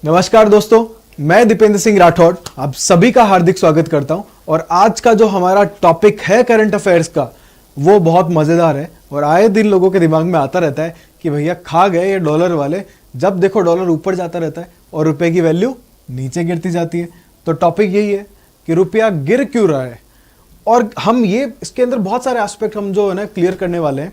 नमस्कार दोस्तों, मैं दीपेंद्र सिंह राठौड़ आप सभी का हार्दिक स्वागत करता हूं। और आज का जो हमारा टॉपिक है करंट अफेयर्स का, वो बहुत मजेदार है और आए दिन लोगों के दिमाग में आता रहता है कि भैया खा गए ये डॉलर वाले। जब देखो डॉलर ऊपर जाता रहता है और रुपए की वैल्यू नीचे गिरती जाती है। तो टॉपिक यही है कि रुपया गिर क्यों रहा है, और हम ये इसके अंदर बहुत सारे एस्पेक्ट हम जो है ना क्लियर करने वाले हैं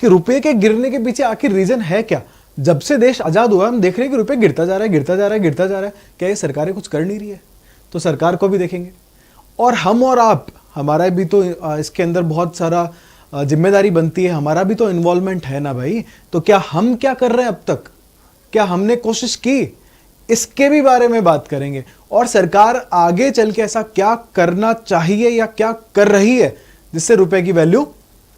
कि रुपये के गिरने के पीछे आखिर रीजन है क्या। जब से देश आजाद हुआ हम देख रहे हैं कि रुपये गिरता जा रहा है, गिरता जा रहा है, गिरता जा रहा है। क्या ये सरकारें कुछ कर नहीं रही है? तो सरकार को भी देखेंगे, और हम और आप, हमारा भी तो इसके अंदर बहुत सारा जिम्मेदारी बनती है, हमारा भी तो इन्वॉल्वमेंट है ना भाई। तो क्या हम क्या कर रहे हैं अब तक, क्या हमने कोशिश की, इसके भी बारे में बात करेंगे। और सरकार आगे चल के ऐसा क्या करना चाहिए या क्या कर रही है जिससे रुपए की वैल्यू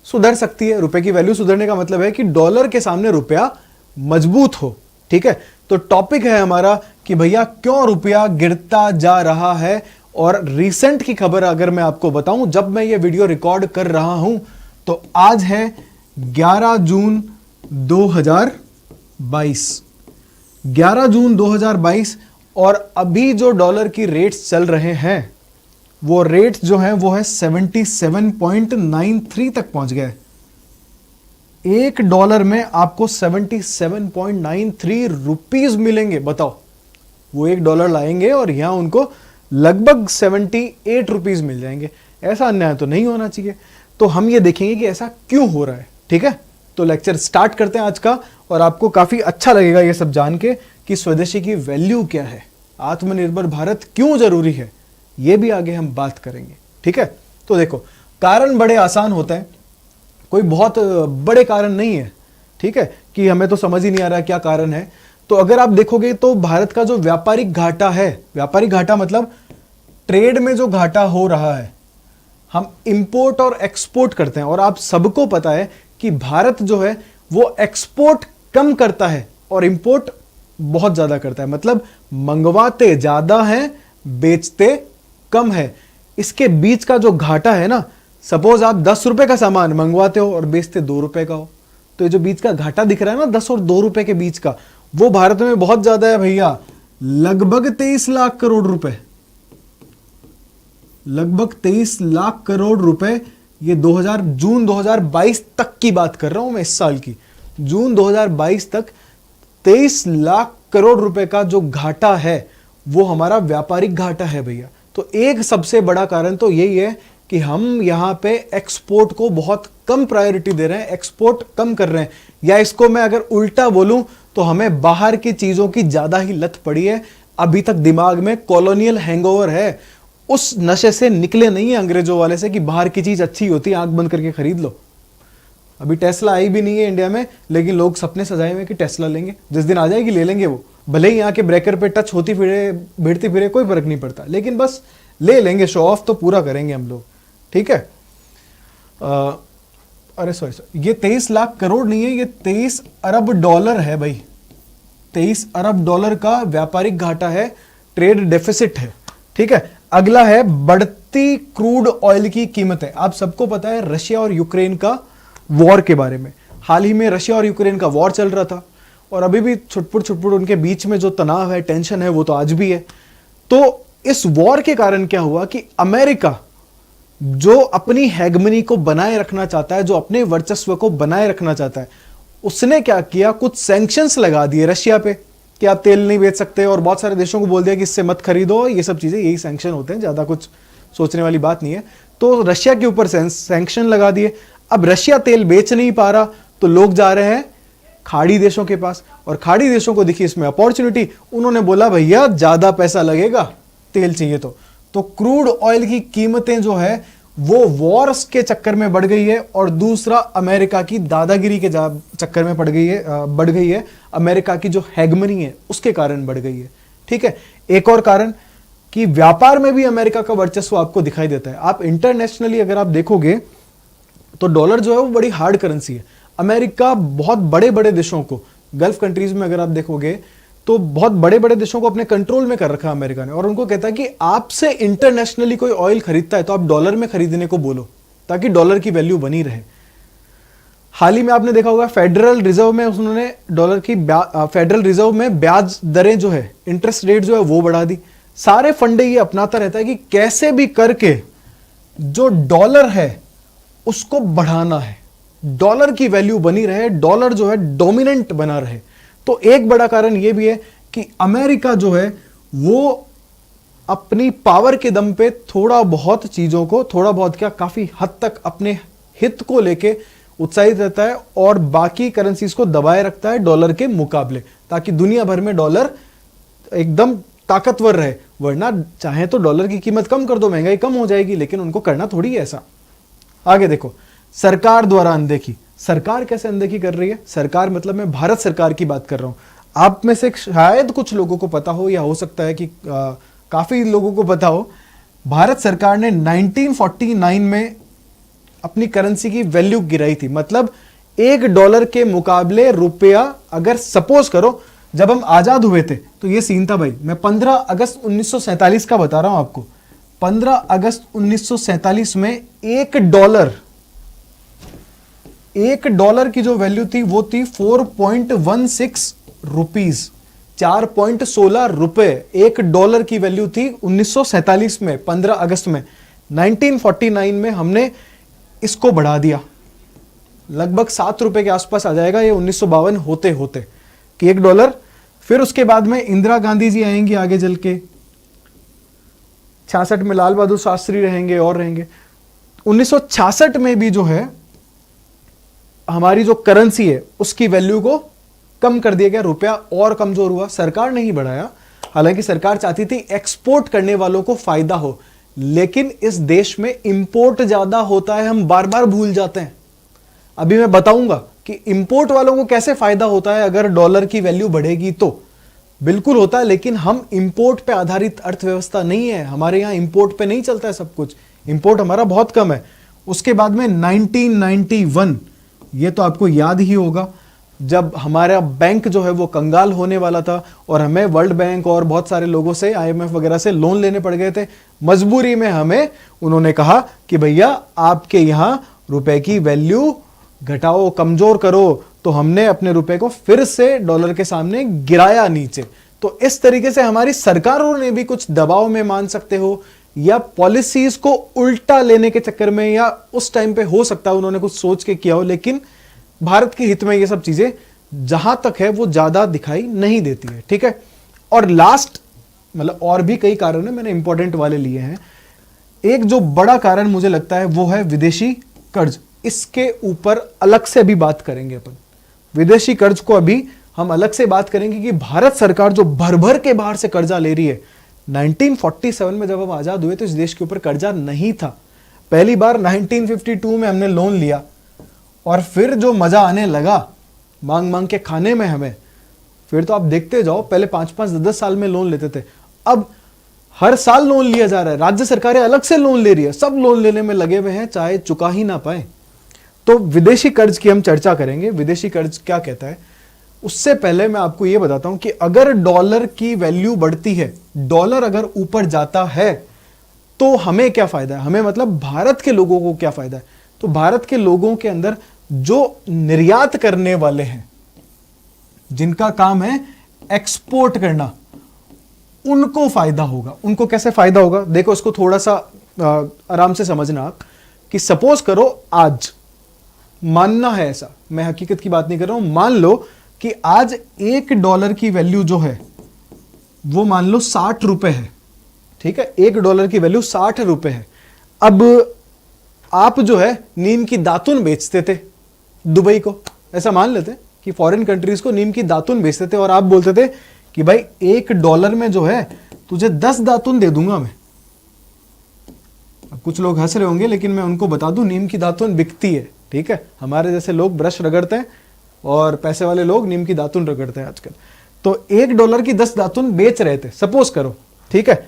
सुधर सकती है। रुपए की वैल्यू सुधरने का मतलब है कि डॉलर के सामने रुपया मजबूत हो। ठीक है, तो टॉपिक है हमारा कि भैया क्यों रुपया गिरता जा रहा है। और रिसेंट की खबर अगर मैं आपको बताऊं, जब मैं ये वीडियो रिकॉर्ड कर रहा हूं तो आज है 11 जून 2022, 11 जून 2022। और अभी जो डॉलर की रेट्स चल रहे हैं वो रेट्स जो है वो है 77.93 तक पहुंच गए। एक डॉलर में आपको 77.93 रुपीज मिलेंगे। बताओ, वो एक डॉलर लाएंगे और यहां उनको लगभग 78 रुपीज मिल जाएंगे। ऐसा अन्याय तो नहीं होना चाहिए। तो हम ये देखेंगे कि ऐसा क्यों हो रहा है। ठीक है, तो लेक्चर स्टार्ट करते हैं आज का, और आपको काफी अच्छा लगेगा ये सब जान के कि स्वदेशी की वैल्यू क्या है, आत्मनिर्भर भारत क्यों जरूरी है, ये भी आगे हम बात करेंगे। ठीक है, तो देखो, कारण बड़े आसान होते हैं, कोई बहुत बड़े कारण नहीं है। ठीक है, कि हमें तो समझ ही नहीं आ रहा क्या कारण है। तो अगर आप देखोगे तो भारत का जो व्यापारिक घाटा है, व्यापारिक घाटा मतलब ट्रेड में जो घाटा हो रहा है, हम इंपोर्ट और एक्सपोर्ट करते हैं, और आप सबको पता है कि भारत जो है वो एक्सपोर्ट कम करता है और इंपोर्ट बहुत ज्यादा करता है। मतलब मंगवाते ज्यादा है, बेचते कम है। इसके बीच का जो घाटा है ना, सपोज आप 10 रुपए का सामान मंगवाते हो और बेचते 2 रुपए का हो, तो ये जो बीच का घाटा दिख रहा है ना 10 और 2 रुपए के बीच का, वो भारत में बहुत ज्यादा है भैया। लगभग 23 लाख करोड़ रुपए, लगभग 23 लाख करोड़ रुपए। ये जून 2022 तक की बात कर रहा हूं मैं, इस साल की जून 2022 तक 23 लाख करोड़ रुपए का जो घाटा है वो हमारा व्यापारिक घाटा है भैया। तो एक सबसे बड़ा कारण तो यही है कि हम यहां पे एक्सपोर्ट को बहुत कम प्रायोरिटी दे रहे हैं, एक्सपोर्ट कम कर रहे हैं। या इसको मैं अगर उल्टा बोलूं तो हमें बाहर की चीजों की ज्यादा ही लत पड़ी है। अभी तक दिमाग में कॉलोनियल हैंगओवर है, उस नशे से निकले नहीं है अंग्रेजों वाले से कि बाहर की चीज अच्छी होती है, आंख बंद करके खरीद लो। अभी टेस्ला आई भी नहीं है इंडिया में, लेकिन लोग सपने सजाए हुए कि टेस्ला लेंगे, जिस दिन आ जाएगी ले लेंगे। वो भले ही यहाँ के ब्रेकर पे टच होती फिरे, भिड़ती फिरे, कोई फर्क नहीं पड़ता, लेकिन बस ले लेंगे, शो ऑफ तो पूरा करेंगे हम लोग। ठीक है, अरे सॉरी, ये 23 लाख करोड़ नहीं है, ये 23 अरब डॉलर है भाई। 23 अरब डॉलर का व्यापारिक घाटा है, ट्रेड डेफिसिट है। ठीक है, अगला है बढ़ती क्रूड ऑयल की कीमतें। आप सबको पता है रशिया और यूक्रेन का वॉर के बारे में। हाल ही में रशिया और यूक्रेन का वॉर चल रहा था, और अभी भी छुटपुट उनके बीच में जो तनाव है, टेंशन है, वो तो आज भी है। तो इस वॉर के कारण क्या हुआ कि अमेरिका जो अपनी हेगमनी को बनाए रखना चाहता है, जो अपने वर्चस्व को बनाए रखना चाहता है, उसने क्या किया, कुछ सैंक्शंस लगा दिए रशिया पे कि आप तेल नहीं बेच सकते, और बहुत सारे देशों को बोल दिया कि इससे मत खरीदो। ये सब चीजें, यही सैंक्शन होते हैं, ज्यादा कुछ सोचने वाली बात नहीं है। तो रशिया के ऊपर सैंक्शन लगा दिए। अब रशिया तेल बेच नहीं पा रहा, तो लोग जा रहे हैं खाड़ी देशों के पास, और खाड़ी देशों को दिखी इसमें अपॉर्चुनिटी। उन्होंने बोला भैया ज्यादा पैसा लगेगा, तेल चाहिए तो क्रूड ऑयल की कीमतें जो है वो वॉर्स के चक्कर में बढ़ गई है, और दूसरा अमेरिका की दादागिरी के चक्कर में बढ़ गई है। अमेरिका की जो हेगमनी है उसके कारण बढ़ गई है। ठीक है, एक और कारण कि व्यापार में भी अमेरिका का वर्चस्व आपको दिखाई देता है। आप इंटरनेशनली अगर आप देखोगे तो डॉलर जो है वो बड़ी हार्ड करेंसी है। अमेरिका बहुत बड़े बड़े देशों को, गल्फ कंट्रीज में अगर आप देखोगे तो बहुत बड़े बड़े देशों को अपने कंट्रोल में कर रखा है अमेरिका ने, और उनको कहता है कि आपसे इंटरनेशनली कोई ऑयल खरीदता है तो आप डॉलर में खरीदने को बोलो, ताकि डॉलर की वैल्यू बनी रहे। हाल ही में आपने देखा होगा फेडरल रिजर्व में उन्होंने डॉलर की फेडरल रिजर्व में ब्याज दरें जो है, इंटरेस्ट रेट जो है वो बढ़ा दी। सारे फंडे ये अपनाता रहता है कि कैसे भी करके जो डॉलर है उसको बढ़ाना है, डॉलर की वैल्यू बनी रहे, डॉलर जो है डोमिनेंट बना रहे। तो एक बड़ा कारण यह भी है कि अमेरिका जो है वो अपनी पावर के दम पे थोड़ा बहुत चीजों को, थोड़ा बहुत क्या काफी हद तक अपने हित को लेके उत्साहित रहता है और बाकी करेंसीज को दबाए रखता है डॉलर के मुकाबले, ताकि दुनिया भर में डॉलर एकदम ताकतवर रहे। वरना चाहे तो डॉलर की कीमत कम कर दो, महंगाई कम हो जाएगी, लेकिन उनको करना थोड़ी है ऐसा। आगे देखो, सरकार द्वारा अनदेखी। सरकार कैसे अनदेखी कर रही है? सरकार मतलब मैं भारत सरकार की बात कर रहा हूं। आप में से शायद कुछ लोगों को पता हो, या हो सकता है कि काफी लोगों को पता हो, भारत सरकार ने 1949 में अपनी करेंसी की वैल्यू गिराई थी। मतलब $1 के मुकाबले रुपया, अगर सपोज करो जब हम आजाद हुए थे तो ये सीन था भाई। मैं 15 अगस्त 1947 का बता रहा हूं आपको। 15 अगस्त 1947 में $1 की जो वैल्यू थी वो थी 4.16 रुपीज, 4.16 रुपए $1 की वैल्यू थी 1947 में, 15 अगस्त में। 1949 में हमने इसको बढ़ा दिया, लगभग $7 के आसपास आ जाएगा ये 1952 होते होते कि $1। फिर उसके बाद में इंदिरा गांधी जी आएंगी आगे चल के, 66 में लाल बहादुर शास्त्री रहेंगे और रहेंगे। 1966 में भी जो है हमारी जो करेंसी है उसकी वैल्यू को कम कर दिया गया, रुपया और कमजोर हुआ। सरकार ने ही बढ़ाया, हालांकि सरकार चाहती थी एक्सपोर्ट करने वालों को फायदा हो, लेकिन इस देश में इंपोर्ट ज्यादा होता है, हम बार बार भूल जाते हैं। अभी मैं बताऊंगा कि इंपोर्ट वालों को कैसे फायदा होता है अगर डॉलर की वैल्यू बढ़ेगी तो। बिल्कुल होता है, लेकिन हम इंपोर्ट पे आधारित अर्थव्यवस्था नहीं है, हमारे यहां इंपोर्ट पे नहीं चलता है सब कुछ, इंपोर्ट हमारा बहुत कम है। उसके बाद में 1991, ये तो आपको याद ही होगा, जब हमारा बैंक जो है वो कंगाल होने वाला था और हमें वर्ल्ड बैंक और बहुत सारे लोगों से, IMF वगैरह से लोन लेने पड़ गए थे। मजबूरी में हमें उन्होंने कहा कि भैया आपके यहां रुपए की वैल्यू घटाओ, कमजोर करो, तो हमने अपने रुपए को फिर से डॉलर के सामने गिराया नीचे। तो इस तरीके से हमारी सरकारों ने भी कुछ दबाव में, मान सकते हो, या पॉलिसीज को उल्टा लेने के चक्कर में, या उस टाइम पे हो सकता है उन्होंने कुछ सोच के किया हो, लेकिन भारत के हित में ये सब चीजें जहां तक है वो ज्यादा दिखाई नहीं देती है। ठीक है, और लास्ट, मतलब और भी कई कारण है, मैंने इंपॉर्टेंट वाले लिए हैं। एक जो बड़ा कारण मुझे लगता है वो है विदेशी कर्ज। इसके ऊपर अलग से अभी बात करेंगे अपन, विदेशी कर्ज को अभी हम अलग से बात करेंगे कि भारत सरकार जो भर भर के बाहर से कर्जा ले रही है। 1947 में जब हम आजाद हुए तो इस देश के ऊपर कर्जा नहीं था। पहली बार 1952 में हमने लोन लिया, और फिर जो मजा आने लगा मांग मांग के खाने में हमें, फिर तो आप देखते जाओ, पहले 5-5, 10 साल में लोन लेते थे, अब हर साल लोन लिया जा रहा है। राज्य सरकारें अलग से लोन ले रही है, सब लोन लेने में लगे हुए हैं, चाहे चुका ही ना पाए। तो विदेशी कर्ज की हम चर्चा करेंगे, विदेशी कर्ज क्या कहता है। उससे पहले मैं आपको यह बताता हूं कि अगर डॉलर की वैल्यू बढ़ती है, डॉलर अगर ऊपर जाता है, तो हमें क्या फायदा है, हमें मतलब भारत के लोगों को क्या फायदा है। तो भारत के लोगों के अंदर जो निर्यात करने वाले हैं, जिनका काम है एक्सपोर्ट करना, उनको फायदा होगा। उनको कैसे फायदा होगा, देखो इसको थोड़ा सा आराम से समझना आप, कि सपोज करो आज, मानना है ऐसा, मैं हकीकत की बात नहीं कर रहा हूं, मान लो कि आज $1 की वैल्यू जो है वो मान लो 60 रुपए है। ठीक है, $1 की वैल्यू 60 रुपए है। अब आप जो है नीम की दातुन बेचते थे दुबई को, ऐसा मान लेते कि फॉरेन कंट्रीज को नीम की दातुन बेचते थे, और आप बोलते थे कि भाई $1 में जो है तुझे 10 दातुन दे दूंगा मैं। अब कुछ लोग हंस रहे होंगे, लेकिन मैं उनको बता दूं नीम की दातुन बिकती है। ठीक है, हमारे जैसे लोग ब्रश रगड़ते हैं और पैसे वाले लोग नीम की दातुन रगड़ते हैं आजकल। तो $1 की 10 दातुन बेच रहे थे, सपोज करो। ठीक है,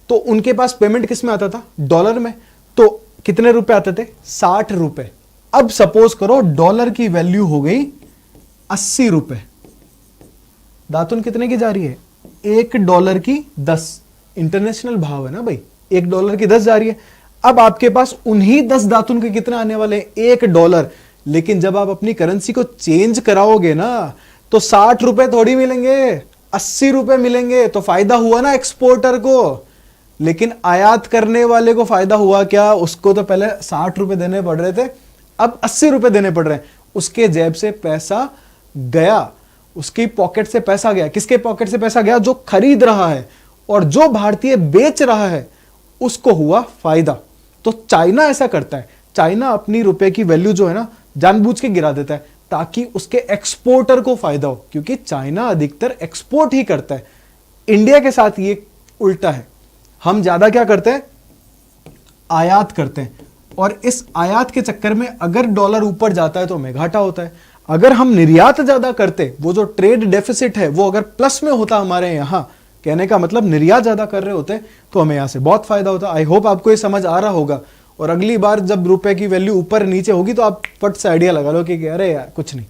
तो उनके पास पेमेंट किस में आता था, डॉलर में। तो कितने रुपए आते थे, 60 रुपए। अब सपोज करो डॉलर की वैल्यू हो गई 80 रुपए, दातुन कितने की जा रही है, $1 की 10। इंटरनेशनल भाव है ना भाई, $1 की 10 जा रही है। अब आपके पास उन्हीं 10 दातुन के कितने आने वाले हैं, $1, लेकिन जब आप अपनी करेंसी को चेंज कराओगे ना तो 60 रुपए थोड़ी मिलेंगे, 80 रुपए मिलेंगे। तो फायदा हुआ ना एक्सपोर्टर को, लेकिन आयात करने वाले को फायदा हुआ क्या? उसको तो पहले 60 रुपए देने पड़ रहे थे, अब 80 रुपए देने पड़ रहे हैं। उसके जेब से पैसा गया, उसकी पॉकेट से पैसा गया। किसके पॉकेट से पैसा गया? जो खरीद रहा है, और जो भारतीय बेच रहा है उसको हुआ फायदा। तो चाइना ऐसा करता है, चाइना अपनी रुपए की वैल्यू जो है ना जानबूझ के गिरा देता है ताकि उसके एक्सपोर्टर को फायदा हो, क्योंकि चाइना अधिकतर एक्सपोर्ट ही करता है। इंडिया के साथ ये उल्टा है, हम ज्यादा क्या करते हैं? आयात करते हैं, और इस आयात के चक्कर में अगर डॉलर ऊपर जाता है तो हमें घाटा होता है। अगर हम निर्यात ज्यादा करते, वो जो ट्रेड डेफिसिट है वो अगर प्लस में होता हमारे यहां, कहने का मतलब निर्यात ज्यादा कर रहे होते तो हमें यहां से बहुत फायदा होता। आई होप आपको ये समझ आ रहा होगा, और अगली बार जब रुपए की वैल्यू ऊपर नीचे होगी तो आप फट से आइडिया लगा लो कि अरे यार कुछ नहीं,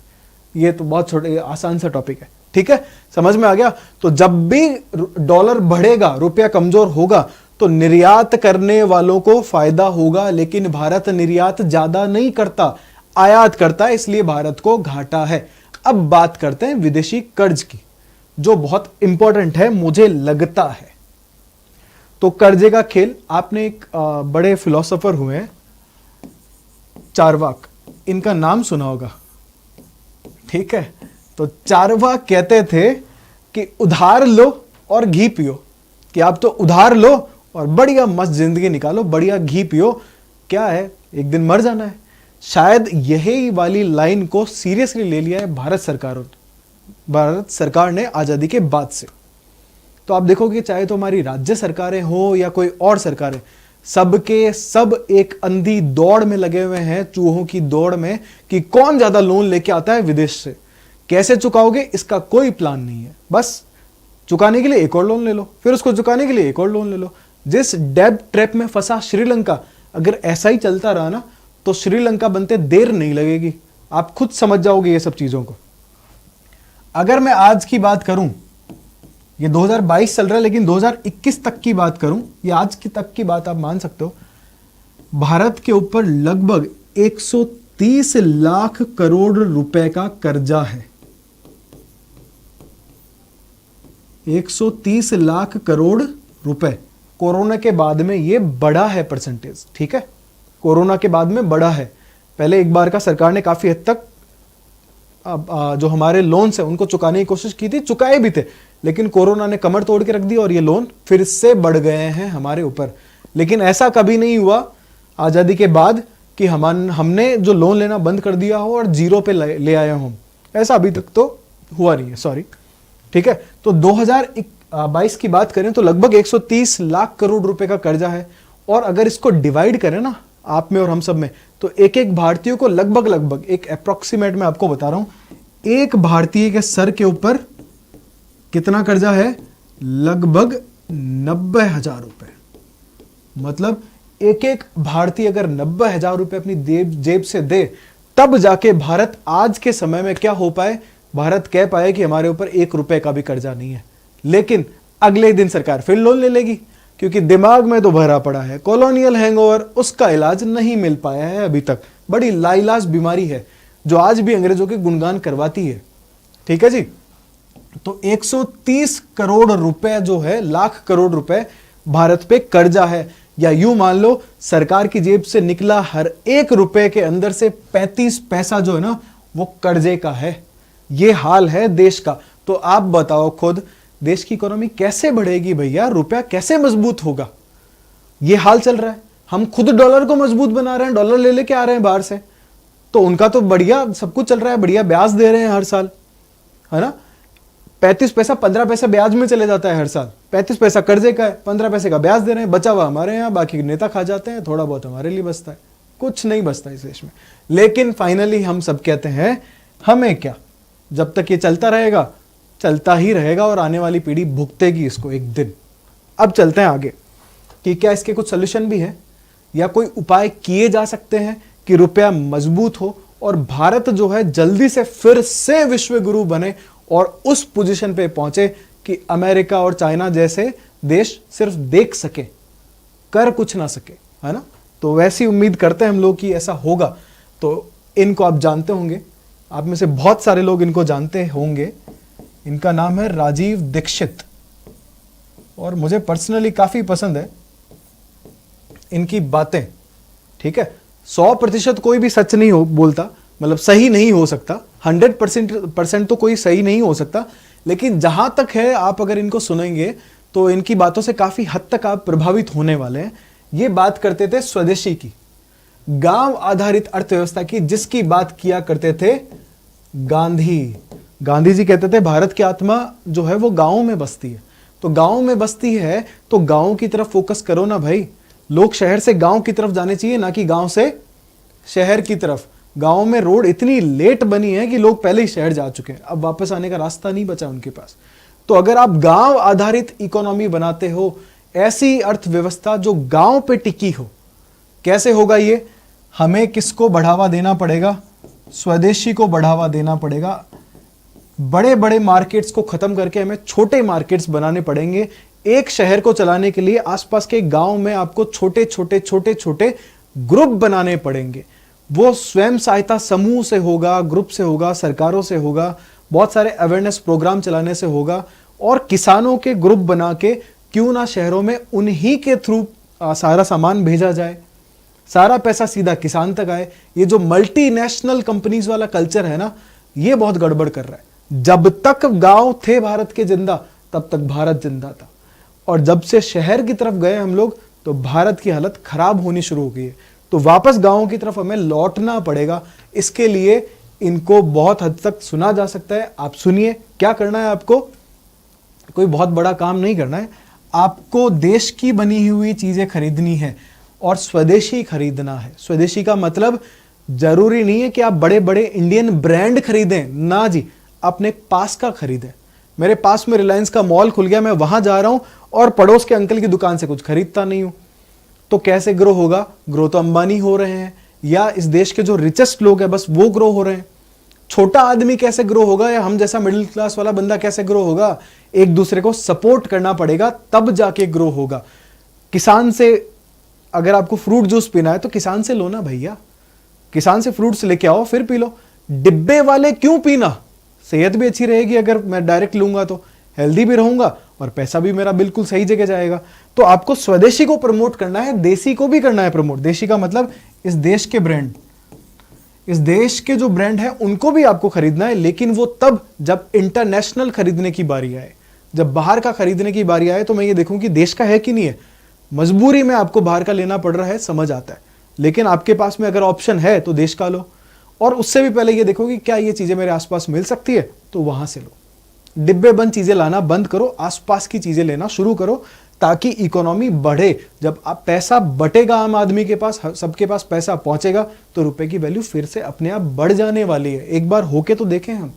ये तो बहुत छोटे आसान सा टॉपिक है। ठीक है, समझ में आ गया? तो जब भी डॉलर बढ़ेगा, रुपया कमजोर होगा, तो निर्यात करने वालों को फायदा होगा। लेकिन भारत निर्यात ज्यादा नहीं करता, आयात करता है, इसलिए भारत को घाटा है। अब बात करते हैं विदेशी कर्ज की, जो बहुत इंपॉर्टेंट है मुझे लगता है। तो कर्जे का खेल, आपने एक बड़े फिलोसोफर हुए हैं चारवाक, इनका नाम सुना होगा। ठीक है, तो चारवाक कहते थे कि उधार लो और घी पियो, कि आप तो उधार लो और बढ़िया मस्त जिंदगी निकालो, बढ़िया घी पियो, क्या है एक दिन मर जाना है। शायद यही वाली लाइन को सीरियसली ले लिया है भारत सरकार ने आजादी के बाद से। तो आप देखोगे चाहे तो हमारी राज्य सरकारें हो या कोई और सरकारें, सबके सब एक अंधी दौड़ में लगे हुए हैं, चूहों की दौड़ में, कि कौन ज्यादा लोन लेके आता है विदेश से। कैसे चुकाओगे इसका कोई प्लान नहीं है, बस चुकाने के लिए एक और लोन ले लो, फिर उसको चुकाने के लिए एक और लोन ले लो। जिस डेब्ट ट्रैप में फंसा श्रीलंका, अगर ऐसा ही चलता रहा ना तो श्रीलंका बनते देर नहीं लगेगी। आप खुद समझ जाओगे ये सब चीजों को। अगर मैं आज की बात करूं, ये 2022 चल रहा है, लेकिन 2021 तक की बात करूं, ये आज की तक की बात आप मान सकते हो, भारत के ऊपर लगभग 130 लाख करोड़ रुपए का कर्जा है। 130 लाख करोड़ रुपए। कोरोना के बाद में ये बढ़ा है परसेंटेज। ठीक है, कोरोना के बाद में बढ़ा है। पहले एक बार का सरकार ने काफी हद तक जो हमारे लोन्स है उनको चुकाने की कोशिश की थी, चुकाए भी थे, लेकिन कोरोना ने कमर तोड़ के रख दी और ये लोन फिर से बढ़ गए हैं हमारे ऊपर। लेकिन ऐसा कभी नहीं हुआ आजादी के बाद कि हमने जो लोन लेना बंद कर दिया हो और जीरो पे ले आए हो, ऐसा अभी तक तो हुआ नहीं है, सॉरी। ठीक है, तो 2022 की बात करें तो लगभग 130 लाख करोड़ रुपए का कर्जा है, और अगर इसको डिवाइड करें ना आप में और हम सब में, तो एक एक भारतीय को लगभग एक अप्रोक्सीमेट मैं आपको बता रहा हूं, एक भारतीय के सर के ऊपर कितना कर्जा है? लगभग 90,000 रुपए। मतलब एक एक भारतीय अगर 90,000 रुपए अपनी जेब से दे, तब जाके भारत आज के समय में क्या हो पाए, भारत कह पाए कि हमारे ऊपर 1 रुपए का भी कर्जा नहीं है। लेकिन अगले दिन सरकार फिर लोन ले लेगी, क्योंकि दिमाग में तो भरा पड़ा है कॉलोनियल हैंगओवर, उसका इलाज नहीं मिल पाया है अभी तक। बड़ी लाइलाज बीमारी है जो आज भी अंग्रेजों के गुणगान करवाती है। ठीक है जी, तो 130 करोड़ रुपए जो है, लाख करोड़ रुपए भारत पे कर्जा है, या यूं मान लो सरकार की जेब से निकला हर 1 रुपए के अंदर से 35 पैसा जो है ना वो कर्जे का है। ये हाल है देश का। तो आप बताओ खुद, देश की इकोनॉमी कैसे बढ़ेगी भैया? रुपया कैसे मजबूत होगा? ये हाल चल रहा है। हम खुद डॉलर को मजबूत बना रहे हैं, डॉलर ले लेके आ रहे हैं बाहर से, तो उनका तो बढ़िया सब कुछ चल रहा है, बढ़िया ब्याज दे रहे हैं हर साल, है ना। 35 पैसा 15 पैसा ब्याज में चले जाता है हर साल। 35 पैसा कर्जे का है, 15 पैसे का ब्याज दे रहे हैं, बचा हुआ हमारे यहाँ, बाकी नेता खा जाते हैं, थोड़ा बहुत हमारे लिए बचता है, कुछ नहीं बचता इस देश में। लेकिन फाइनली हम सब कहते हैं हमें क्या, जब तक ये चलता रहेगा चलता ही रहेगा, और आने वाली पीढ़ी भुगतेगी इसको एक दिन। अब चलते हैं आगे कि क्या इसके कुछ सोल्यूशन भी है या कोई उपाय किए जा सकते हैं कि रुपया मजबूत हो और भारत जो है जल्दी से फिर से विश्व गुरु बने और उस पोजीशन पे पहुंचे कि अमेरिका और चाइना जैसे देश सिर्फ देख सके, कर कुछ ना सके, है ना। तो वैसी उम्मीद करते हैं हम लोग कि ऐसा होगा। तो इनको आप जानते होंगे, आप में से बहुत सारे लोग इनको जानते होंगे। इनका नाम है राजीव दीक्षित और मुझे पर्सनली काफी पसंद है इनकी बातें। ठीक है, 100% कोई भी सच नहीं हो बोलता, मतलब सही नहीं हो सकता, 100% तो कोई सही नहीं हो सकता, लेकिन जहां तक है आप अगर इनको सुनेंगे तो इनकी बातों से काफी हद तक आप प्रभावित होने वाले हैं। ये बात करते थे स्वदेशी की, गांव आधारित अर्थव्यवस्था की, जिसकी बात किया करते थे गांधी जी कहते थे भारत की आत्मा जो है वो गांव में बसती है। तो गांव में बसती है तो गांव की तरफ फोकस करो ना भाई। लोग शहर से गांव की तरफ जाने चाहिए, ना कि गांव से शहर की तरफ। गांव में रोड इतनी लेट बनी है कि लोग पहले ही शहर जा चुके हैं, अब वापस आने का रास्ता नहीं बचा उनके पास। तो अगर आप गांव आधारित इकोनॉमी बनाते हो, ऐसी अर्थव्यवस्था जो गांव पे टिकी हो, कैसे होगा ये? हमें किसको बढ़ावा देना पड़ेगा? स्वदेशी को बढ़ावा देना पड़ेगा। बड़े बड़े मार्केट्स को खत्म करके हमें छोटे मार्केट्स बनाने पड़ेंगे। एक शहर को चलाने के लिए आसपास के गांव में आपको छोटे छोटे ग्रुप बनाने पड़ेंगे। वो स्वयं सहायता समूह से होगा, ग्रुप से होगा, सरकारों से होगा, बहुत सारे अवेयरनेस प्रोग्राम चलाने से होगा, और किसानों के ग्रुप बना के क्यों ना शहरों में उन्हीं के थ्रू सारा सामान भेजा जाए, सारा पैसा सीधा किसान तक आए। ये जो मल्टीनेशनल कंपनीज वाला कल्चर है ना, ये बहुत गड़बड़ कर रहा है। जब तक गांव थे भारत के जिंदा, तब तक भारत जिंदा था, और जब से शहर की तरफ गए हम लोग, तो भारत की हालत खराब होनी शुरू हो गई है। तो वापस गांव की तरफ हमें लौटना पड़ेगा। इसके लिए इनको बहुत हद तक सुना जा सकता है। आप सुनिए, क्या करना है आपको? कोई बहुत बड़ा काम नहीं करना है, आपको देश की बनी हुई चीजें खरीदनी है और स्वदेशी खरीदना है। स्वदेशी का मतलब जरूरी नहीं है कि आप बड़े बड़े इंडियन ब्रांड खरीदें, ना जी, अपने पास का खरीदें। मेरे पास में रिलायंस का मॉल खुल गया, मैं वहां जा रहा हूं और पड़ोस के अंकल की दुकान से कुछ खरीदता नहीं हूं, तो कैसे ग्रो होगा? ग्रो तो अंबानी हो रहे हैं, या इस देश के जो रिचेस्ट लोग हैं बस वो ग्रो हो रहे हैं। छोटा आदमी कैसे ग्रो होगा, या हम जैसा मिडिल क्लास वाला बंदा कैसे ग्रो होगा? एक दूसरे को सपोर्ट करना पड़ेगा, तब जाके ग्रो होगा। किसान से अगर आपको फ्रूट जूस पीना है तो किसान से लो ना भैया, किसान से फ्रूट्स लेके आओ फिर पी लो। डिब्बे वाले क्यों पीना? सेहत भी अच्छी रहेगी, अगर मैं डायरेक्ट लूंगा तो हेल्दी भी रहूंगा और पैसा भी मेरा बिल्कुल सही जगह जाएगा। तो आपको स्वदेशी को प्रमोट करना है, देसी को भी करना है प्रमोट। देशी का मतलब इस देश के ब्रांड, इस देश के जो ब्रांड है उनको भी आपको खरीदना है, लेकिन वो तब जब इंटरनेशनल खरीदने की बारी आए। जब बाहर का खरीदने की बारी आए तो मैं ये देखूं कि देश का है कि नहीं है। मजबूरी में आपको बाहर का लेना पड़ रहा है, समझ आता है, लेकिन आपके पास में अगर ऑप्शन है तो देश का लो। और उससे भी पहले ये देखो कि क्या ये चीजें मेरे आसपास मिल सकती है, तो वहां से लो। डिब्बे बंद चीजें लाना बंद करो, आसपास की चीजें लेना शुरू करो, ताकि इकोनॉमी बढ़े। जब आप पैसा बटेगा आम आदमी के पास, सबके पास पैसा पहुंचेगा, तो रुपए की वैल्यू फिर से अपने आप बढ़ जाने वाली है। एक बार होके तो देखें हम,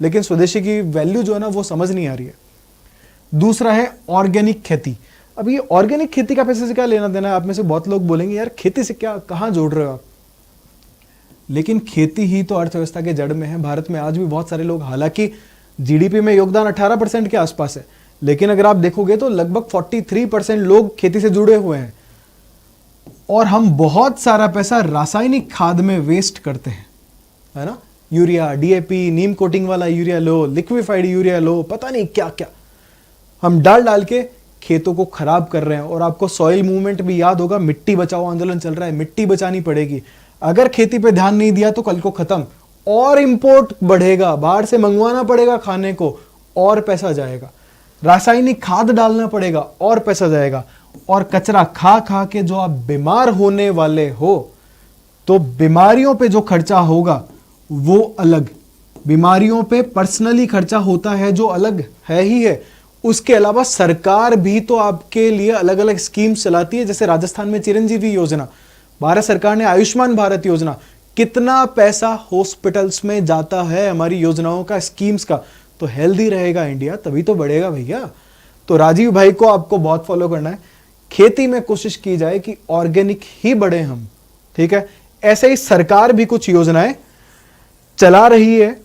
लेकिन स्वदेशी की वैल्यू जो है ना वो समझ नहीं आ रही है। दूसरा है ऑर्गेनिक खेती। अब ये ऑर्गेनिक खेती का पैसे से क्या लेना देना है? आप में से बहुत लोग बोलेंगे यार खेती से क्या, कहां जोड़ रहे हो आप? लेकिन खेती ही तो अर्थव्यवस्था के जड़ में है। भारत में आज भी बहुत सारे लोग, हालांकि जीडीपी में योगदान 18% के आसपास है, लेकिन अगर आप देखोगे तो लगभग 43% लोग खेती से जुड़े हुए हैं। और हम बहुत सारा पैसा रासायनिक खाद में वेस्ट करते हैं, है ना? यूरिया, डीएपी, नीम कोटिंग वाला यूरिया लो, लिक्विफाइड यूरिया लो, पता नहीं क्या क्या हम डाल डाल के खेतों को खराब कर रहे हैं। और आपको सॉइल मूवमेंट भी याद होगा, मिट्टी बचाओ आंदोलन चल रहा है, मिट्टी बचानी पड़ेगी। अगर खेती पे ध्यान नहीं दिया तो कल को खत्म, और इंपोर्ट बढ़ेगा, बाहर से मंगवाना पड़ेगा खाने को, और पैसा जाएगा। रासायनिक खाद डालना पड़ेगा, और पैसा जाएगा। और कचरा खा खा के जो आप बीमार होने वाले हो, तो बीमारियों पे जो खर्चा होगा वो अलग, बीमारियों पे पर्सनली खर्चा होता है जो अलग है ही है। उसके अलावा सरकार भी तो आपके लिए अलग अलग स्कीम्स चलाती है, जैसे राजस्थान में चिरंजीवी योजना, भारत सरकार ने आयुष्मान भारत योजना। कितना पैसा हॉस्पिटल्स में जाता है हमारी योजनाओं का, स्कीम्स का। तो हेल्दी रहेगा इंडिया, तभी तो बढ़ेगा भैया। तो राजीव भाई को आपको बहुत फॉलो करना है। खेती में कोशिश की जाए कि ऑर्गेनिक ही बढ़े हम, ठीक है? ऐसे ही सरकार भी कुछ योजनाएं चला रही है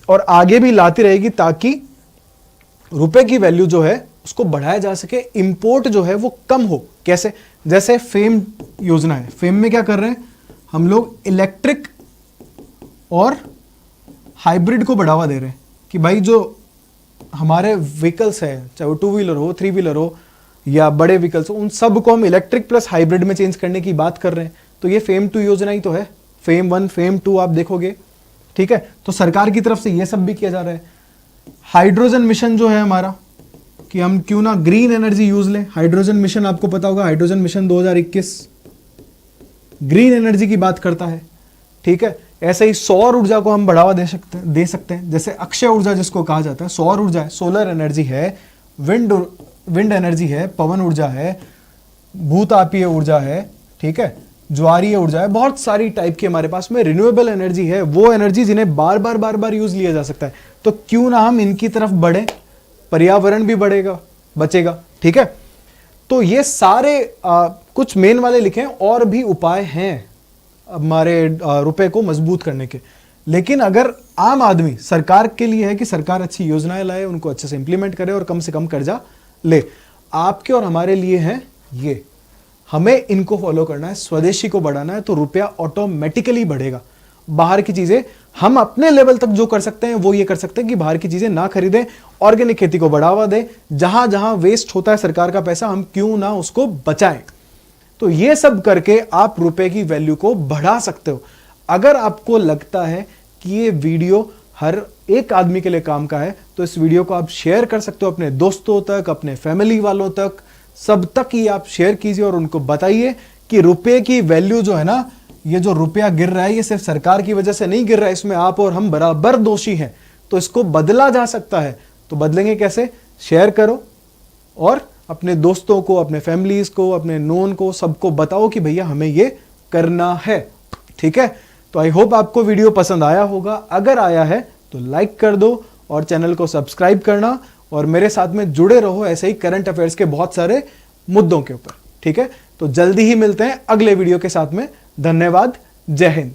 और आगे भी लाती रहेगी, ताकि रुपए की वैल्यू जो है उसको बढ़ाया जा सके, इंपोर्ट जो है वो कम हो। कैसे? जैसे फेम योजना है, फेम में क्या कर रहे हैं हम लोग? इलेक्ट्रिक और हाइब्रिड को बढ़ावा दे रहे हैं कि भाई जो हमारे व्हीकल्स है, चाहे वो 2 व्हीलर हो, 3 व्हीलर हो या बड़े व्हीकल्स हो, उन सब को हम इलेक्ट्रिक प्लस हाइब्रिड में चेंज करने की बात कर रहे हैं। तो ये फेम 2 योजना ही तो है, फेम 1 फेम 2 आप देखोगे, ठीक है। तो सरकार की तरफ से ये सब भी किया जा रहा है। हाइड्रोजन मिशन जो है हमारा, कि हम क्यों ना ग्रीन एनर्जी यूज लें। हाइड्रोजन मिशन आपको पता होगा, हाइड्रोजन मिशन 2021 ग्रीन एनर्जी की बात करता है, ठीक है। ऐसे ही सौर ऊर्जा को हम बढ़ावा दे सकते हैं, जैसे अक्षय ऊर्जा जिसको कहा जाता है। सौर ऊर्जा है, सोलर एनर्जी है, विंड एनर्जी है, पवन ऊर्जा है, भूतापीय ऊर्जा है, ठीक है, ज्वारीय ऊर्जा है, बहुत सारी टाइप की हमारे पास में रिन्यूएबल एनर्जी है, वो एनर्जी जिन्हें बार बार यूज लिया जा सकता है। तो क्यों ना हम इनकी तरफ बढ़े, पर्यावरण भी बचेगा, ठीक है। तो ये सारे कुछ मेन वाले लिखे हैं, और भी उपाय हैं हमारे रुपए को मजबूत करने के। लेकिन अगर आम आदमी, सरकार के लिए है कि सरकार अच्छी योजनाएं लाए, उनको अच्छे से इंप्लीमेंट करे और कम से कम कर्जा ले। आपके और हमारे लिए है ये, हमें इनको फॉलो करना है, स्वदेशी को बढ़ाना है, तो रुपया ऑटोमेटिकली बढ़ेगा। बाहर की चीजें हम अपने लेवल तक जो कर सकते हैं वो ये कर सकते हैं कि बाहर की चीजें ना खरीदें, ऑर्गेनिक खेती को बढ़ावा दें, जहां जहां वेस्ट होता है सरकार का पैसा, हम क्यों ना उसको बचाएं। तो ये सब करके आप रुपए की वैल्यू को बढ़ा सकते हो। अगर आपको लगता है कि ये वीडियो हर एक आदमी के लिए काम का है, तो इस वीडियो को आप शेयर कर सकते हो अपने दोस्तों तक, अपने फैमिली वालों तक, सब तक ही आप शेयर कीजिए और उनको बताइए कि रुपए की वैल्यू जो है ना, ये जो रुपया गिर रहा है ये सिर्फ सरकार की वजह से नहीं गिर रहा है, इसमें आप और हम बराबर दोषी हैं। तो इसको बदला जा सकता है। तो बदलेंगे कैसे? शेयर करो और अपने दोस्तों को, अपने फैमिलीज को, अपने नोन को, सबको बताओ कि भैया हमें ये करना है, ठीक है। तो आई होप आपको वीडियो पसंद आया होगा। अगर आया है तो लाइक कर दो और चैनल को सब्सक्राइब करना, और मेरे साथ में जुड़े रहो ऐसे ही करंट अफेयर्स के बहुत सारे मुद्दों के ऊपर, ठीक है। तो जल्दी ही मिलते हैं अगले वीडियो के साथ में। धन्यवाद, जय हिंद।